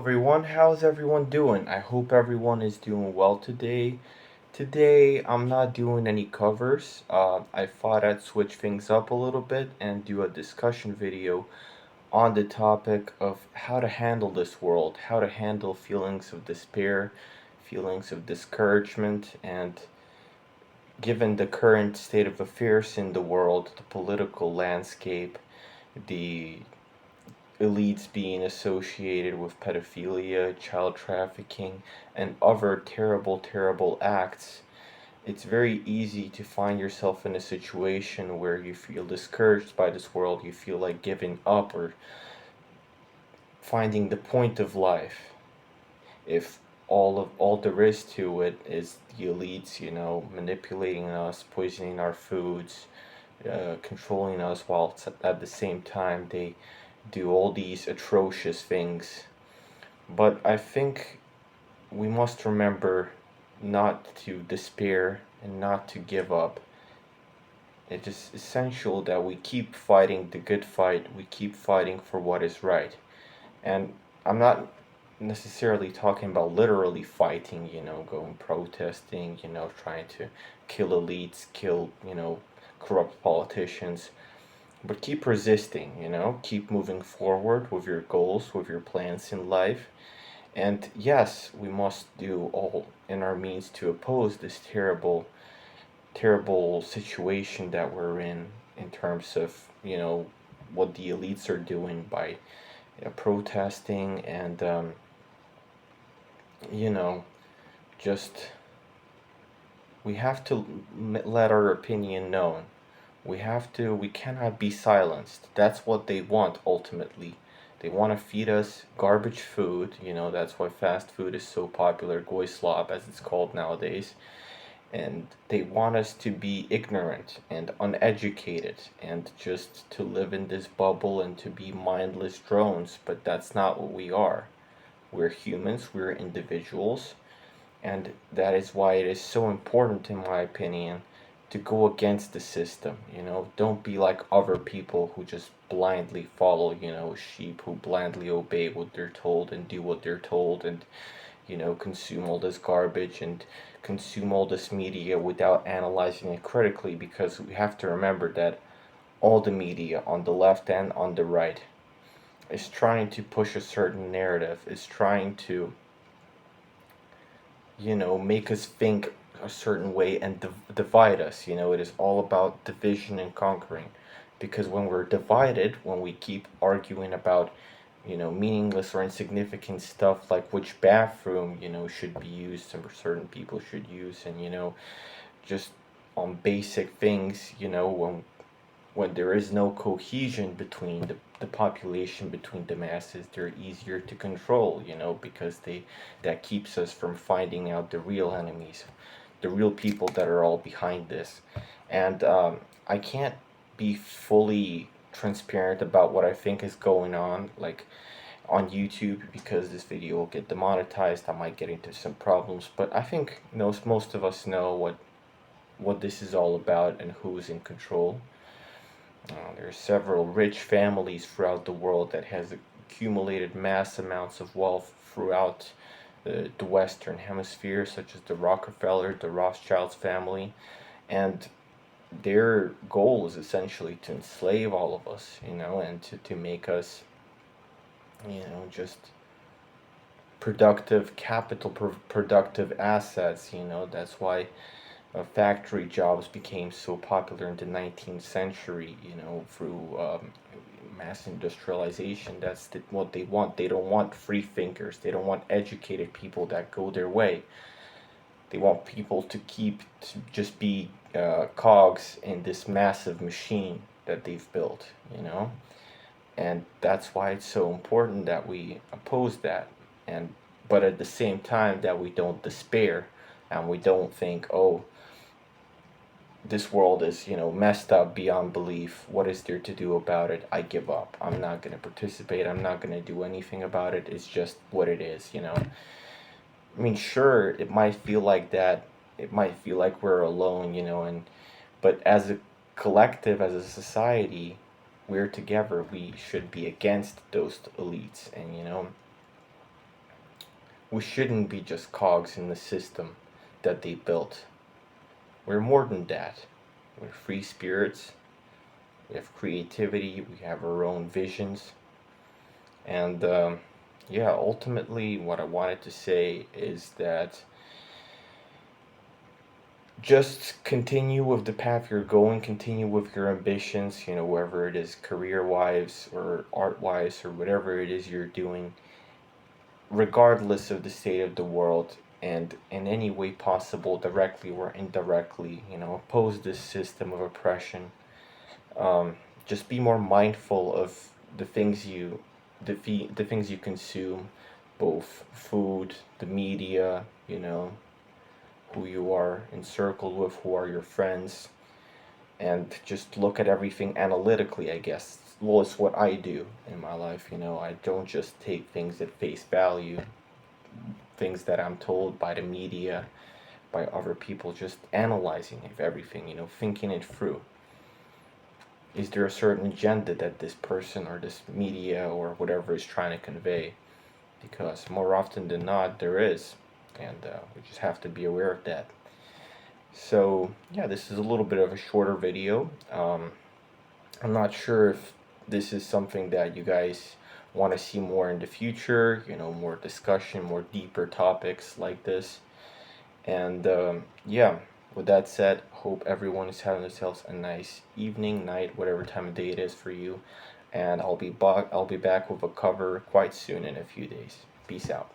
everyone, how's everyone doing? I hope everyone is doing well today. Today I'm not doing any covers. I thought I'd switch things up a little bit and do a discussion video on the topic of how to handle this world, how to handle feelings of despair, feelings of discouragement, and given the current state of affairs in the world, the political landscape, the elites being associated with pedophilia, child trafficking, and other terrible, terrible acts, it's very easy to find yourself in a situation where you feel discouraged by this world, you feel like giving up or finding the point of life. If all there is to it is the elites, manipulating us, poisoning our foods, controlling us, while at the same time they do all these atrocious things. But I think we must remember not to despair and not to give up. It is essential that we keep fighting the good fight, we keep fighting for what is right. And I'm not necessarily talking about literally fighting, going protesting, trying to kill elites, kill, corrupt politicians. But keep resisting, keep moving forward with your goals, with your plans in life. And yes, we must do all in our means to oppose this terrible, terrible situation that we're in terms of, what the elites are doing by protesting and, you know, just we have to let our opinion known. We cannot be silenced. That's what they want ultimately. They want to feed us garbage food, that's why fast food is so popular, goislop as it's called nowadays. And they want us to be ignorant and uneducated and just to live in this bubble and to be mindless drones, but that's not what we are. We're humans, we're individuals, and that is why it is so important, in my opinion, to go against the system. Don't be like other people who just blindly follow, sheep who blindly obey what they're told and do what they're told and, consume all this garbage and consume all this media without analyzing it critically, because we have to remember that all the media on the left and on the right is trying to push a certain narrative, is trying to, make us think a certain way and divide us. It is all about division and conquering. Because when we're divided, when we keep arguing about, meaningless or insignificant stuff like which bathroom, should be used and certain people should use, and, just on basic things, when there is no cohesion between the population, between the masses, they're easier to control, because that keeps us from finding out the real enemies, the real people that are all behind this. And I can't be fully transparent about what I think is going on, like on YouTube, because this video will get demonetized. I might get into some problems, but I think most of us know what this is all about and who is in control. There are several rich families throughout the world that has accumulated mass amounts of wealth throughout the Western Hemisphere, such as the Rockefeller, the Rothschilds family, and their goal is essentially to enslave all of us, and to make us, just productive capital, productive assets. That's why factory jobs became so popular in the 19th century, through mass industrialization. That's what they want. They don't want free thinkers. They don't want educated people that go their way. They want people to just be cogs in this massive machine that they've built, And that's why it's so important that we oppose that. But at the same time, that we don't despair and we don't think, oh, this world is, messed up beyond belief. What is there to do about it? I give up. I'm not going to participate. I'm not going to do anything about it. It's just what it is. I mean, sure, it might feel like that. It might feel like we're alone, but as a collective, as a society, we're together. We should be against those elites, and we shouldn't be just cogs in the system that they built. We're more than that. We're free spirits. We have creativity. We have our own visions. And yeah, ultimately, what I wanted to say is that just continue with the path you're going, continue with your ambitions, wherever it is, career wise or art wise or whatever it is you're doing, regardless of the state of the world, and in any way possible, directly or indirectly, oppose this system of oppression. Um, just be more mindful of the things you, the things you consume, both food, the media, who you are encircled with, who are your friends, and just look at everything analytically, I guess. Well, it's what I do in my life, I don't just take things at face value, things that I'm told by the media, by other people, just analyzing of everything, thinking it through. Is there a certain agenda that this person or this media or whatever is trying to convey? Because more often than not, there is, and we just have to be aware of that. So yeah, this is a little bit of a shorter video. I'm not sure if this is something that you guys want to see more in the future, more discussion, more deeper topics like this. And yeah, with that said, hope everyone is having themselves a nice evening, night, whatever time of day it is for you. And I'll be back with a cover quite soon in a few days. Peace out.